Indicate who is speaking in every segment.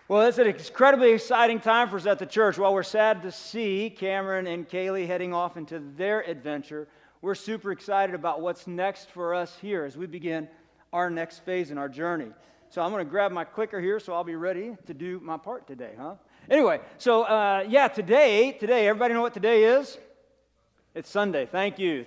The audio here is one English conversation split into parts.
Speaker 1: Well, it's an incredibly exciting time for us at the church. While we're sad to see Cameron and Kaylee heading off into their adventure, we're super excited about what's next for us here as we begin our next phase in our journey. So I'm going to grab my clicker here so I'll be ready to do my part today, huh? Anyway, so today, everybody know what today is? It's Sunday. Thank you.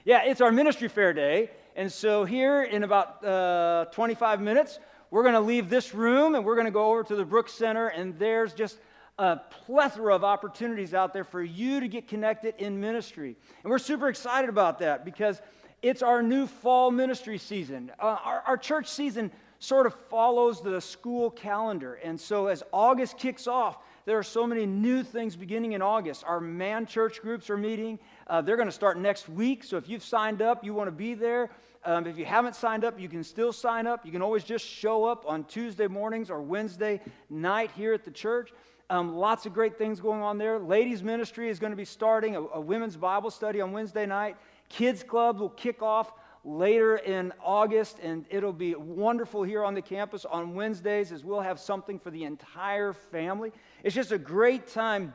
Speaker 1: Yeah, it's our ministry fair day. And so here in about 25 minutes, we're going to leave this room and we're going to go over to the Brooks Center, and there's just a plethora of opportunities out there for you to get connected in ministry. And we're super excited about that because it's our new fall ministry season. Our church season sort of follows the school calendar. And so as August kicks off, there are so many new things beginning in August. Our man church groups are meeting. They're going to start next week. So if you've signed up, you want to be there. If you haven't signed up, you can still sign up. You can always just show up on Tuesday mornings or Wednesday night here at the church. Lots of great things going on there. Ladies ministry is going to be starting a women's Bible study on Wednesday night. Kids Club will kick off later in August, and it'll be wonderful here on the campus on Wednesdays as we'll have something for the entire family. It's just a great time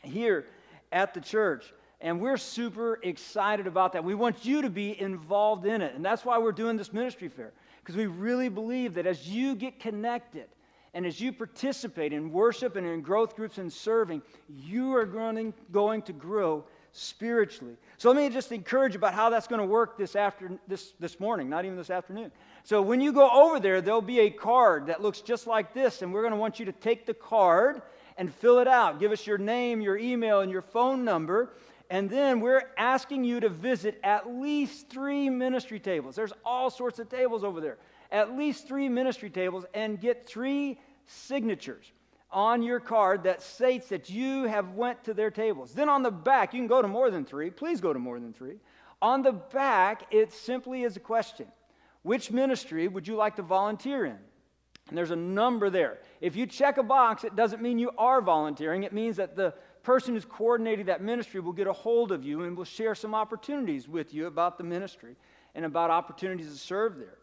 Speaker 1: here at the church, and we're super excited about that. We want you to be involved in it, and that's why we're doing this ministry fair, because we really believe that as you get connected and as you participate in worship and in growth groups and serving, you are going to grow spiritually. So let me just encourage you about how that's going to work this morning, not even this afternoon. So when you go over there, there'll be a card that looks just like this, and we're going to want you to take the card and fill it out. Give us your name, your email, and your phone number, and then we're asking you to visit at least 3 ministry tables. There's all sorts of tables over there. At least 3 ministry tables, and get 3 signatures on your card that states that you have went to their tables. Then on the back, you can go to more than 3. Please go to more than 3. On the back, it simply is a question. Which ministry would you like to volunteer in? And there's a number there. If you check a box, it doesn't mean you are volunteering. It means that the person who's coordinating that ministry will get a hold of you and will share some opportunities with you about the ministry and about opportunities to serve there.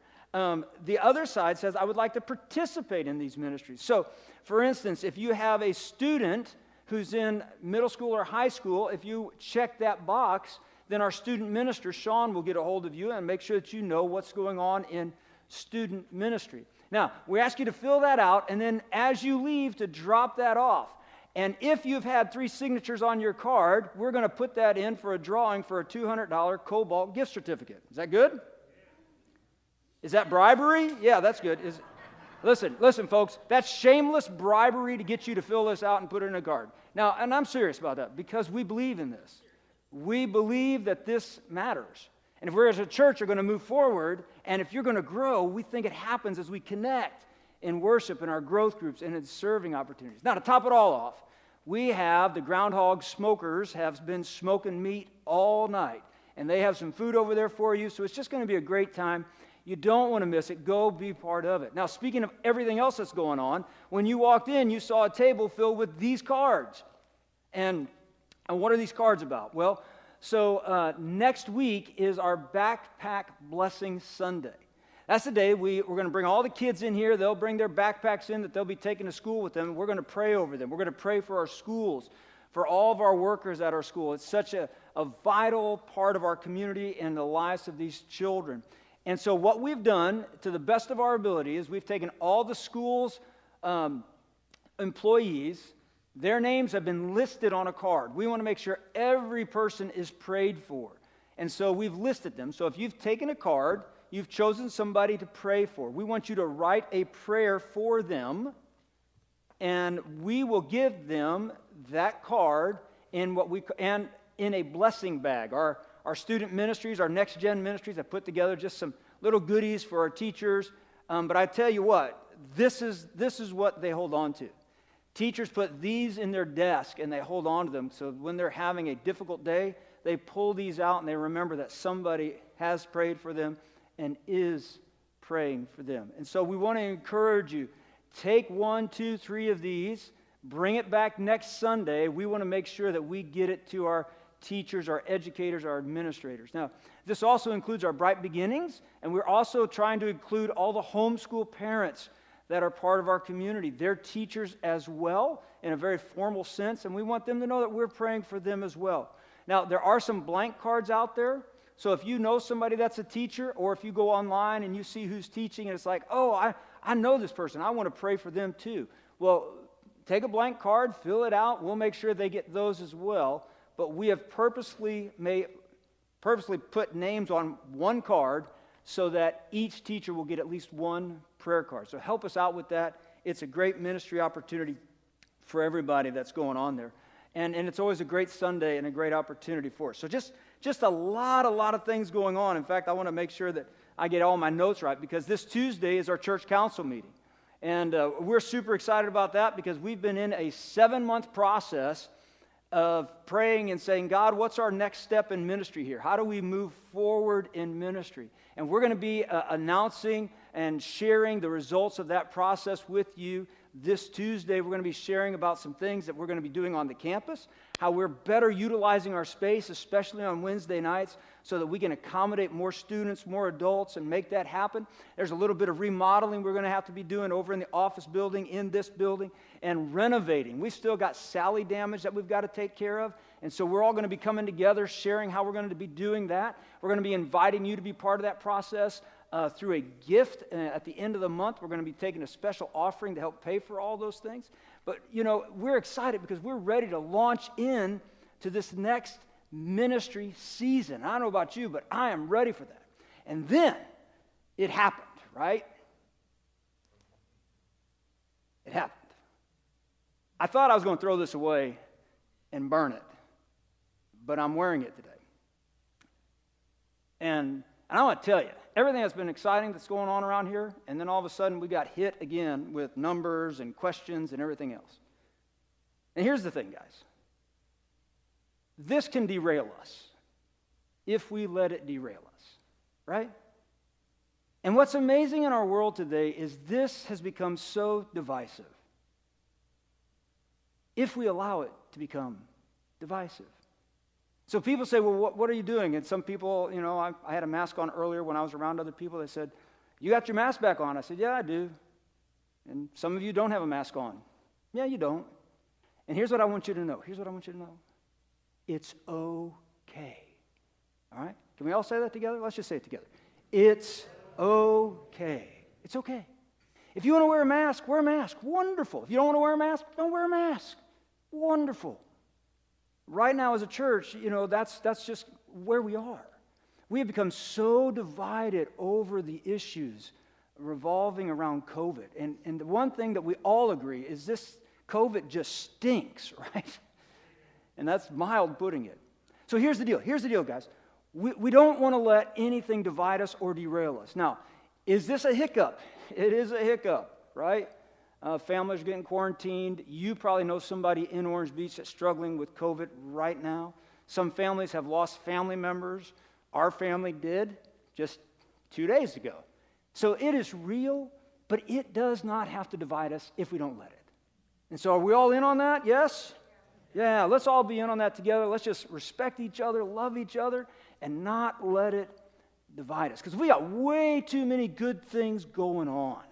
Speaker 1: The other side says, I would like to participate in these ministries. So, for instance, if you have a student who's in middle school or high school, if you check that box, then our student minister, Sean, will get a hold of you and make sure that you know what's going on in student ministry. Now, we ask you to fill that out, and then as you leave, to drop that off. And if you've had 3 signatures on your card, we're going to put that in for a drawing for a $200 Cobalt gift certificate. Is that good? Is that bribery? Yeah, that's good. Listen, folks, that's shameless bribery to get you to fill this out and put it in a card. Now, and I'm serious about that because we believe in this. We believe that this matters. And if we as a church are going to move forward, and if you're going to grow, we think it happens as we connect in worship in our growth groups and in serving opportunities. Now, to top it all off, we have the Groundhog Smokers have been smoking meat all night, and they have some food over there for you, so it's just going to be a great time. You don't want to miss it. Go be part of it. Now, speaking of everything else that's going on, when you walked in, you saw a table filled with these cards. And what are these cards about? Well, so next week is our Backpack Blessing Sunday. That's the day we're going to bring all the kids in here. They'll bring their backpacks in that they'll be taking to school with them. We're going to pray over them. We're going to pray for our schools, for all of our workers at our school. It's such a vital part of our community and the lives of these children. And so what we've done, to the best of our ability, is we've taken all the school's employees, their names have been listed on a card. We want to make sure every person is prayed for. And so we've listed them. So if you've taken a card, you've chosen somebody to pray for. We want you to write a prayer for them, and we will give them that card in in a blessing bag. Our student ministries, our next-gen ministries have put together just some little goodies for our teachers. But I tell you what, this is what they hold on to. Teachers put these in their desk, and they hold on to them. So when they're having a difficult day, they pull these out, and they remember that somebody has prayed for them and is praying for them. And so we want to encourage you, take 1, 2, 3 of these, bring it back next Sunday. We want to make sure that we get it to our teachers, our educators, our administrators. Now, this also includes our Bright Beginnings, and we're also trying to include all the homeschool parents that are part of our community. They're teachers as well in a very formal sense, and we want them to know that we're praying for them as well. Now, there are some blank cards out there. So if you know somebody that's a teacher, or if you go online and you see who's teaching and it's like, oh, I know this person, I want to pray for them too. Well, take a blank card, fill it out, we'll make sure they get those as well. But we have purposely put names on one card so that each teacher will get at least one prayer card. So help us out with that. It's a great ministry opportunity for everybody that's going on there. And it's always a great Sunday and a great opportunity for us. So just a lot of things going on. In fact, I want to make sure that I get all my notes right, because this Tuesday is our church council meeting. And we're super excited about that because we've been in a 7-month process of praying and saying, God, what's our next step in ministry here? How do we move forward in ministry? And we're going to be announcing and sharing the results of that process with you this Tuesday. We're going to be sharing about some things that we're going to be doing on the campus, how we're better utilizing our space, especially on Wednesday nights, so that we can accommodate more students, more adults, and make that happen. There's a little bit of remodeling we're going to have to be doing over in the office building, in this building, and renovating. We've still got Sally damage that we've got to take care of, and so we're all going to be coming together, sharing how we're going to be doing that. We're going to be inviting you to be part of that process through a gift. At the end of the month, we're going to be taking a special offering to help pay for all those things. But, we're excited because we're ready to launch in to this next ministry season. I don't know about you, but I am ready for that. And then it happened, right? It happened. I thought I was going to throw this away and burn it, but I'm wearing it today. And I want to tell you, everything that's been exciting that's going on around here, and then all of a sudden we got hit again with numbers and questions and everything else. And here's the thing, guys. This can derail us if we let it derail us, right? And what's amazing in our world today is this has become so divisive. If we allow it to become divisive. So people say, well, what are you doing? And some people, I had a mask on earlier when I was around other people. They said, you got your mask back on? I said, yeah, I do. And some of you don't have a mask on. Yeah, you don't. And here's what I want you to know. It's okay. All right? Can we all say that together? Let's just say it together. It's okay. It's okay. If you want to wear a mask, wear a mask. Wonderful. If you don't want to wear a mask, don't wear a mask. Wonderful. Right now as a church, that's just where we are. We have become so divided over the issues revolving around COVID. And the one thing that we all agree is this COVID just stinks, right? And that's mild putting it. So here's the deal, guys. We don't want to let anything divide us or derail us. Now, is this a hiccup? It is a hiccup, right? Families are getting quarantined. You probably know somebody in Orange Beach that's struggling with COVID right now. Some families have lost family members. Our family did just 2 days ago. So it is real, but it does not have to divide us if we don't let it. And so are we all in on that? Yes? Yeah, let's all be in on that together. Let's just respect each other, love each other, and not let it divide us. Because we got way too many good things going on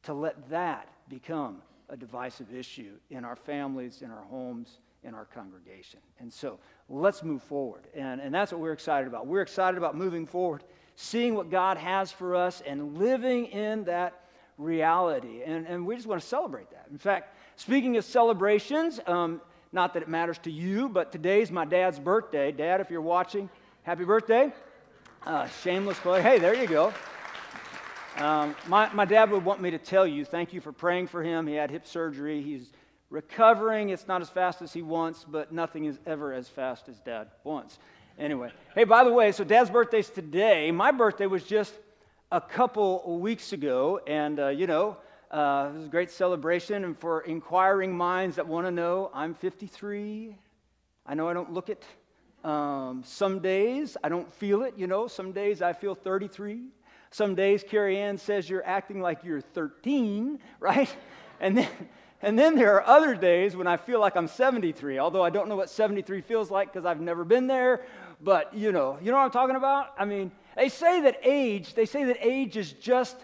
Speaker 1: to let that become a divisive issue in our families, in our homes, in our congregation. And so let's move forward. And that's what we're excited about. We're excited about moving forward, seeing what God has for us and living in that reality. And we just want to celebrate that. In fact, speaking of celebrations, not that it matters to you, but today's my dad's birthday. Dad, if you're watching, happy birthday. Shameless play. Hey, there you go. My dad would want me to tell you, thank you for praying for him. He had hip surgery. He's recovering. It's not as fast as he wants, but nothing is ever as fast as Dad wants. Anyway, hey, by the way, so Dad's birthday's today. My birthday was just a couple weeks ago, and, it was a great celebration. And for inquiring minds that want to know, I'm 53. I know I don't look it. Some days I don't feel it, Some days I feel 33. Some days Carrie Ann says you're acting like you're 13, right? And then there are other days when I feel like I'm 73, although I don't know what 73 feels like because I've never been there. But you know what I'm talking about? I mean, they say that age is just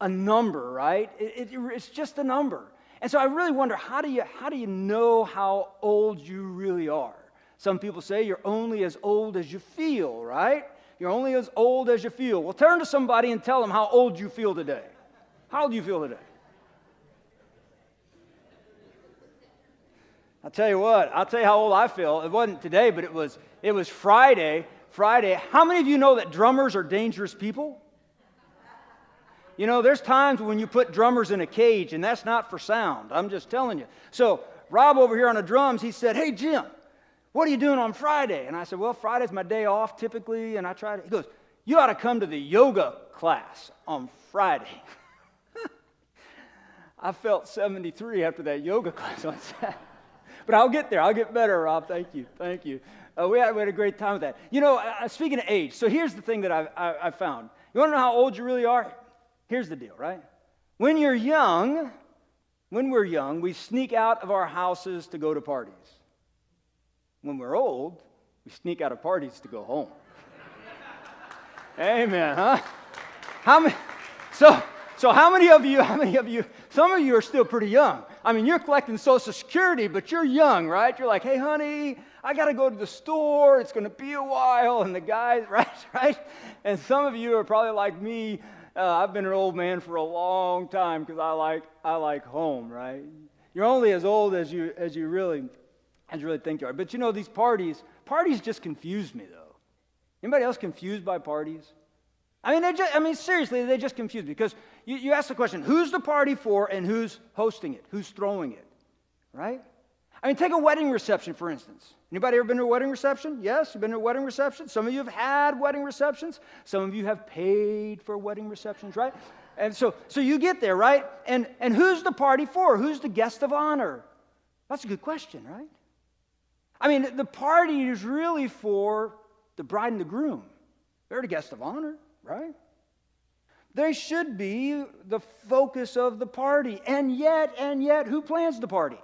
Speaker 1: a number, right? It's just a number. And so I really wonder, how do you know how old you really are? Some people say you're only as old as you feel, right? You're only as old as you feel. Well, turn to somebody and tell them how old you feel today. How old do you feel today? I'll tell you how old I feel. It wasn't today, but it was Friday. How many of you know that drummers are dangerous people? You know, there's times when you put drummers in a cage, and that's not for sound. I'm just telling you. So Rob over here on the drums, he said, "Hey, Jim, what are you doing on Friday?" And I said, "Well, Friday's my day off typically, and I try to..." He goes, "You ought to come to the yoga class on Friday." I felt 73 after that yoga class on Saturday. But I'll get there. I'll get better, Rob. Thank you. We had a great time with that. You know, speaking of age, so here's the thing that I found. You want to know how old you really are? Here's the deal, right? When we're young, we sneak out of our houses to go to parties. When we're old, we sneak out of parties to go home. Amen, huh? So how many of you, some of you are still pretty young. I mean, you're collecting Social Security, but you're young, right? You're like, "Hey, honey, I got to go to the store. It's going to be a while." And the guys, right? And some of you are probably like me. I've been an old man for a long time because I like home, right? You're only as old as you really think you are. But you know, these parties just confuse me, though. Anybody else confused by parties? I mean, seriously, they just confuse me because you ask the question, who's the party for and who's hosting it? Who's throwing it, right? I mean, take a wedding reception, for instance. Anybody ever been to a wedding reception? Yes, you've been to a wedding reception. Some of you have had wedding receptions. Some of you have paid for wedding receptions, right? And so you get there, right? And who's the party for? Who's the guest of honor? That's a good question, right? I mean, the party is really for the bride and the groom. They're the guest of honor, right? They should be the focus of the party. And yet, who plans the party?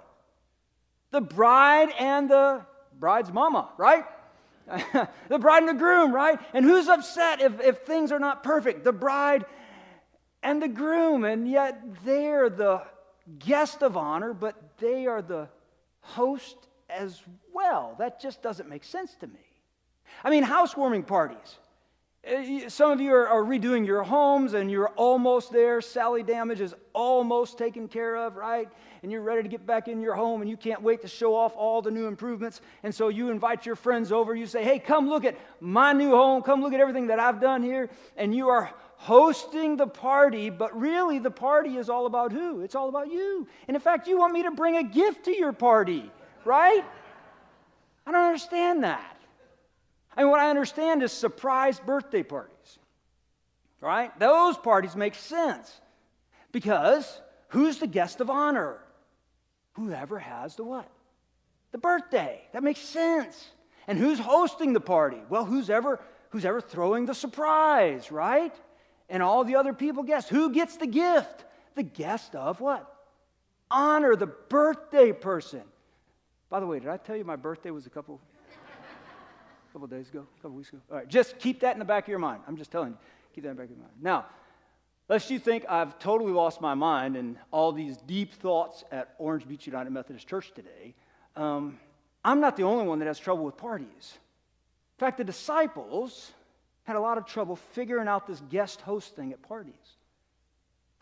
Speaker 1: The bride and the bride's mama, right? The bride and the groom, right? And who's upset if things are not perfect? The bride and the groom. And yet they're the guest of honor, but they are the host as well. That just doesn't make sense to me. I mean, housewarming parties. Some of you are redoing your homes and you're almost there. Sally damage is almost taken care of, right? And you're ready to get back in your home and you can't wait to show off all the new improvements. And so you invite your friends over. You say, "Hey, come look at my new home. Come look at everything that I've done here." And you are hosting the party, but really the party is all about who? It's all about you. And in fact, you want me to bring a gift to your party, right? I don't understand that. I mean, what I understand is surprise birthday parties, right? Those parties make sense because who's the guest of honor? Whoever has the what? The birthday. That makes sense. And who's hosting the party? Well, who's ever throwing the surprise, right? And all the other people guess. Who gets the gift? The guest of what? Honor, the birthday person. By the way, did I tell you my birthday was a couple days ago, a couple weeks ago? All right, just keep that in the back of your mind. I'm just telling you, keep that in the back of your mind. Now, lest you think I've totally lost my mind and all these deep thoughts at Orange Beach United Methodist Church today, I'm not the only one that has trouble with parties. In fact, the disciples had a lot of trouble figuring out this guest host thing at parties.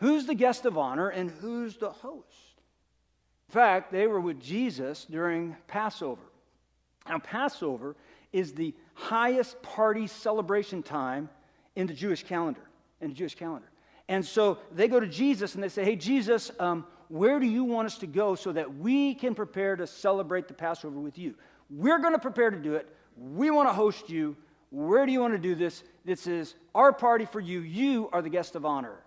Speaker 1: Who's the guest of honor and who's the host? In fact, they were with Jesus during Passover. Now, Passover is the highest party celebration time in the Jewish calendar. And so they go to Jesus and they say, "Hey, Jesus, where do you want us to go so that we can prepare to celebrate the Passover with you? We're going to prepare to do it. We want to host you. Where do you want to do this? This is our party for you. You are the guest of honor."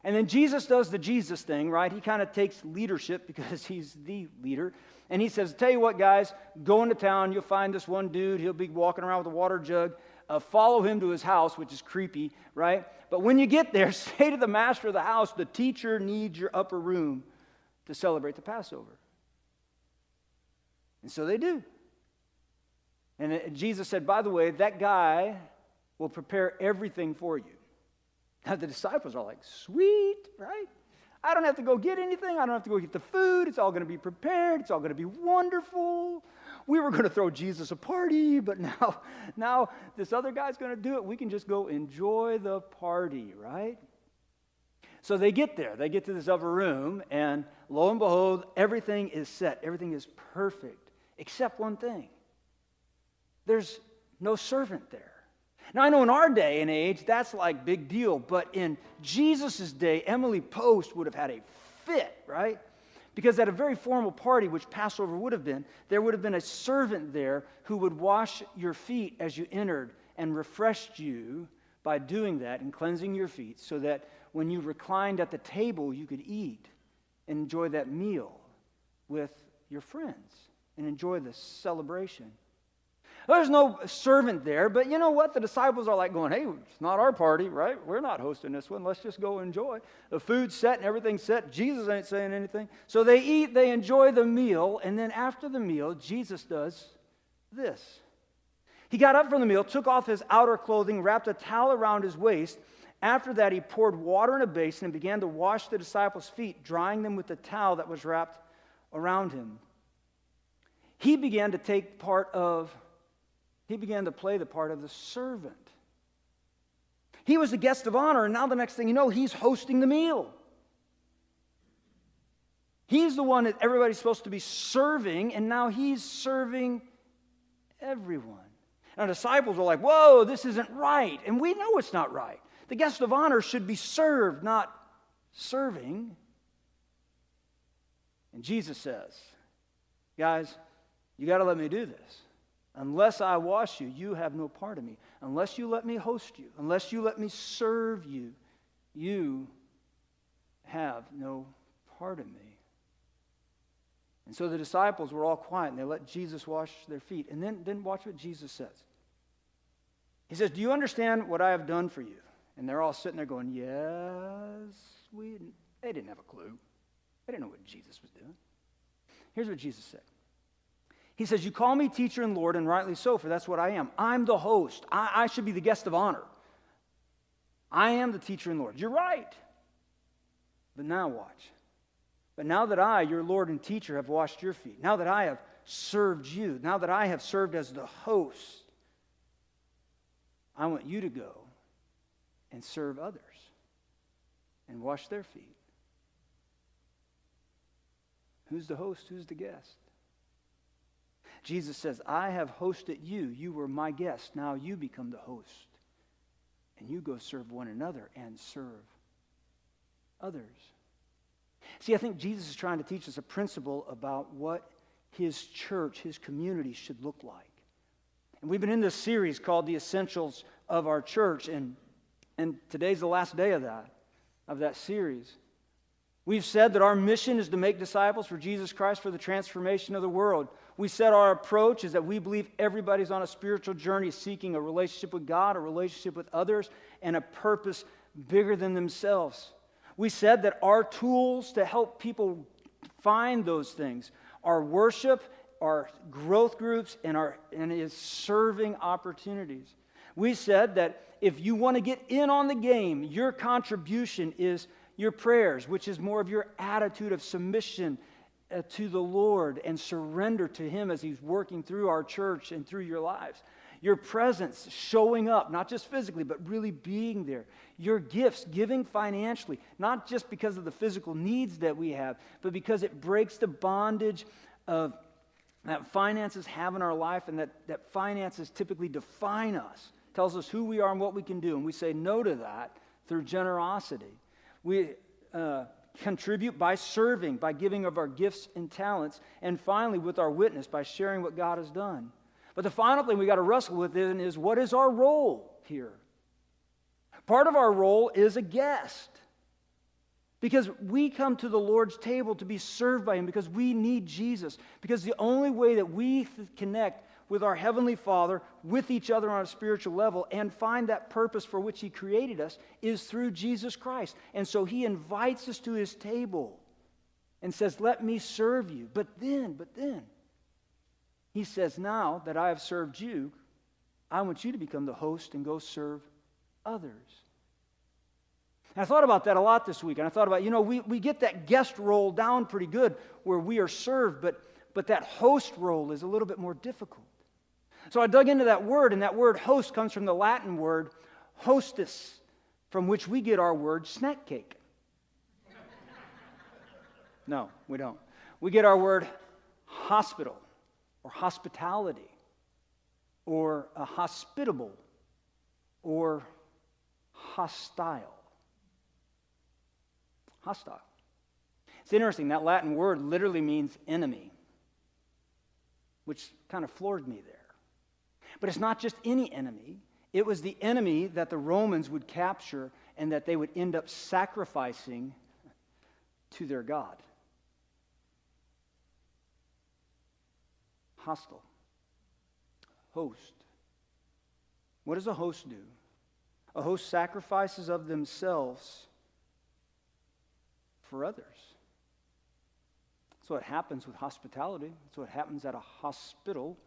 Speaker 1: And then Jesus does the Jesus thing, right? He kind of takes leadership because he's the leader. And he says, "Tell you what, guys, go into town. You'll find this one dude. He'll be walking around with a water jug. Follow him to his house," which is creepy, right? "But when you get there, say to the master of the house, the teacher needs your upper room to celebrate the Passover." And so they do. And Jesus said, "By the way, that guy will prepare everything for you. Now the disciples are like, sweet, right? I don't have to go get anything. I don't have to go get the food. It's all going to be prepared. It's all going to be wonderful. We were going to throw Jesus a party, but now this other guy's going to do it. We can just go enjoy the party, right? So they get there. They get to this upper room, and lo and behold, everything is set. Everything is perfect, except one thing. There's no servant there. Now, I know in our day and age, that's like big deal, but in Jesus' day, Emily Post would have had a fit, right? Because at a very formal party, which Passover would have been, there would have been a servant there who would wash your feet as you entered and refreshed you by doing that and cleansing your feet so that when you reclined at the table, you could eat and enjoy that meal with your friends and enjoy the celebration. There's no servant there, but you know what? The disciples are like going, hey, it's not our party, right? We're not hosting this one. Let's just go enjoy. The food's set and everything's set. Jesus ain't saying anything. So they eat, they enjoy the meal, and then after the meal, Jesus does this. He got up from the meal, took off his outer clothing, wrapped a towel around his waist. After that, he poured water in a basin and began to wash the disciples' feet, drying them with the towel that was wrapped around him. He began to play the part of the servant. He was the guest of honor, and now the next thing you know, he's hosting the meal. He's the one that everybody's supposed to be serving, and now he's serving everyone. Now, the disciples are like, whoa, this isn't right. And we know it's not right. The guest of honor should be served, not serving. And Jesus says, guys, you got to let me do this. Unless I wash you, you have no part of me. Unless you let me host you, unless you let me serve you, you have no part of me. And so the disciples were all quiet, and they let Jesus wash their feet. And then watch what Jesus says. He says, do you understand what I have done for you? And they're all sitting there going, yes, they didn't have a clue. They didn't know what Jesus was doing. Here's what Jesus said. He says, you call me teacher and Lord, and rightly so, for that's what I am. I'm the host. I should be the guest of honor. I am the teacher and Lord. You're right. But now watch. But now that I, your Lord and teacher, have washed your feet, now that I have served you, now that I have served as the host, I want you to go and serve others and wash their feet. Who's the host? Who's the guest? Jesus says, I have hosted you. You were my guest. Now you become the host. And you go serve one another and serve others. See, I think Jesus is trying to teach us a principle about what his church, his community should look like. And we've been in this series called The Essentials of Our Church, and today's the last day of that series. We've said that our mission is to make disciples for Jesus Christ for the transformation of the world. We said our approach is that we believe everybody's on a spiritual journey seeking a relationship with God, a relationship with others, and a purpose bigger than themselves. We said that our tools to help people find those things are worship, our growth groups, and is serving opportunities. We said that if you want to get in on the game, your contribution is your prayers, which is more of your attitude of submission to the Lord and surrender to Him as He's working through our church and through your lives. Your presence, showing up, not just physically, but really being there. Your gifts, giving financially, not just because of the physical needs that we have, but because it breaks the bondage of that finances have in our life, and that finances typically define us, tells us who we are and what we can do. And we say no to that through generosity. We contribute by serving, by giving of our gifts and talents, and finally with our witness, by sharing what God has done. But the final thing we got to wrestle with is what is our role here? Part of our role is a guest. Because we come to the Lord's table to be served by Him, because we need Jesus. Because the only way that we connect with our Heavenly Father, with each other on a spiritual level, and find that purpose for which He created us is through Jesus Christ. And so He invites us to His table and says, let me serve you. But then, He says, now that I have served you, I want you to become the host and go serve others. And I thought about that a lot this week. And I thought about, we get that guest role down pretty good where we are served, but that host role is a little bit more difficult. So I dug into that word, and that word host comes from the Latin word hostis, from which we get our word snack cake. No, we don't. We get our word hospital or hospitality or hospitable or hostile. Hostile. It's interesting, that Latin word literally means enemy, which kind of floored me there. But it's not just any enemy. It was the enemy that the Romans would capture and that they would end up sacrificing to their God. Hostile. Host. What does a host do? A host sacrifices of themselves for others. That's what happens with hospitality. That's what happens at a hospital.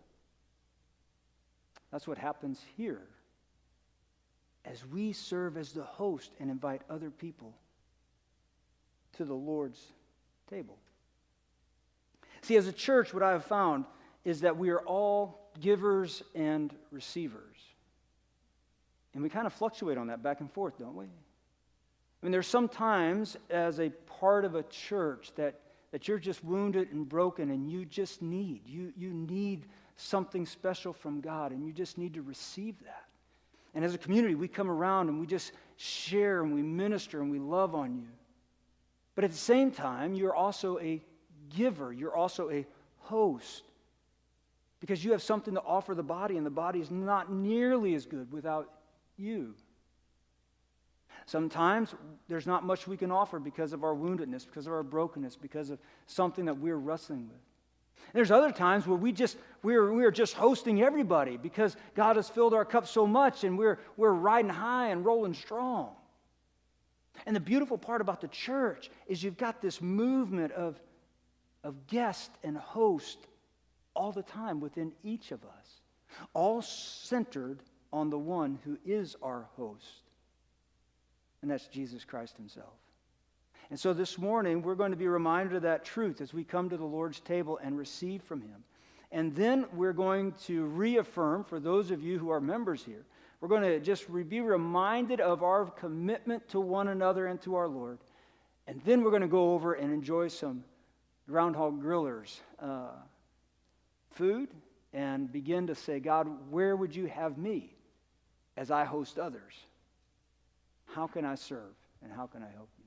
Speaker 1: That's what happens here as we serve as the host and invite other people to the Lord's table. See, as a church, what I have found is that we are all givers and receivers. And we kind of fluctuate on that back and forth, don't we? I mean, there's some times as a part of a church that you're just wounded and broken and you just need. You need something special from God and you just need to receive that. And as a community, we come around and we just share and we minister and we love on you. But at the same time, you're also a giver. You're also a host. Because you have something to offer the body, and the body is not nearly as good without you. Sometimes there's not much we can offer because of our woundedness, because of our brokenness, because of something that we're wrestling with. And there's other times where we're just hosting everybody because God has filled our cup so much and we're riding high and rolling strong. And the beautiful part about the church is you've got this movement of guest and host all the time within each of us, all centered on the one who is our host, and that's Jesus Christ himself. And so this morning, we're going to be reminded of that truth as we come to the Lord's table and receive from him. And then we're going to reaffirm, for those of you who are members here, we're going to just be reminded of our commitment to one another and to our Lord. And then we're going to go over and enjoy some Groundhog Grillers food and begin to say, God, where would you have me as I host others? How can I serve and how can I help you?